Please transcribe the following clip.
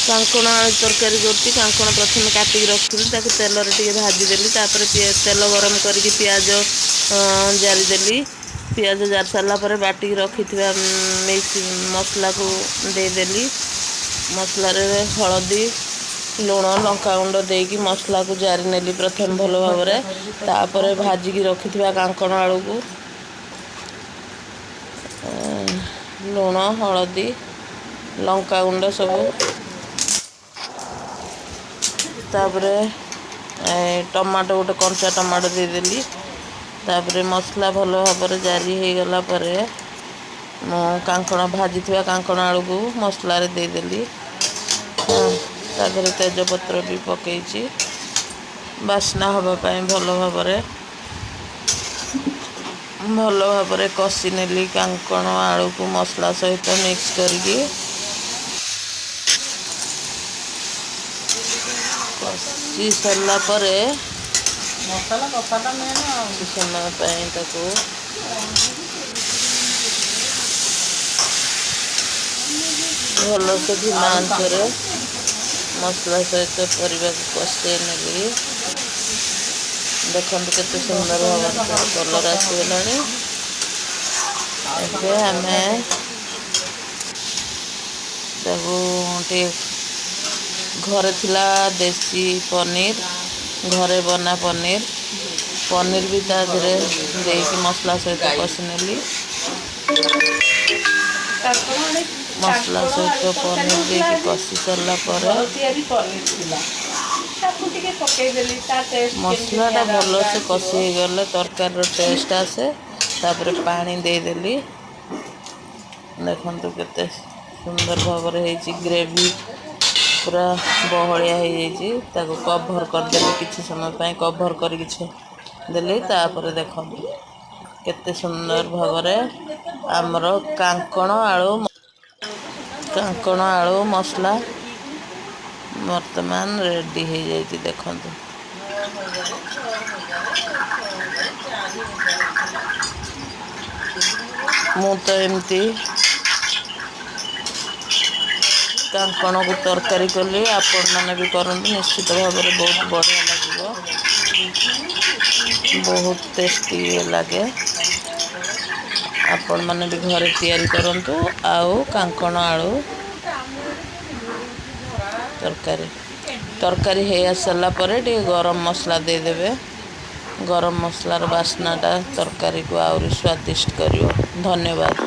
कांकण आलू तरकारी करती कांकण प्रथम काटिक रखी तेल टे भाजीदेली तेल गरम करके पियाज जारीदेली पियाज जार सारापर बाटिक रखी मिक्स मसला को देदेली मसलार हलदी लुण लंकागुंड देकी मसला को जारी नेली प्रथम भल भाव तापर भाजिक रखि कांकण आलू को लुण हलदी लंकागुंड सब तापरे टमाटो गोटे कंचा टमाटो देदेली तापरे मसला भल भाव जारी हो गला कांकण भाजी कांकण आलू को मसला देदेली तापरे तेजपत्र भी पकई बास्ना हाँपाई भल भाव कषि नेली कांकण आलू को मसला सहित मिक्स करके कषि सारा मसाला कषाटा समय भल से धीमा आंचरे मसला सहित परिवा को कषे नेली देखते केते सुंदर भाव कलर आसगला आम घरे थिला देसी पनीर घरे बना पनीर भी ताधे मसला सहित कषि नेली मसला सहित पनीर देकी कषि सारा मसलाटा भल से कषि गले तरकार टेस्ट आसे तापर पानी देदेली देखु केते सुंदर भाव ग्रेवी पूरा बहलिया हो कभर करदेली किसी समय कभर करदेली तापर देखो केते सुंदर भाव आमर कांकण आलू मसला वर्तमान रेडी हो जाती देखु मु तो एमती कांकण को तरकारी कली आपण मैंने भी करते निश्चित भाव में बहुत बढ़िया लगे बहुत टेस्टी लगे आपण मैंने भी घरे तैयारी करंतु आउ कांकण आलू तरकारी हो सारा पर गरम मसला देदेवे गरम मसलार बास्नाटा तरकारी को आहरी स्वादिष्ट करियो। धन्यवाद।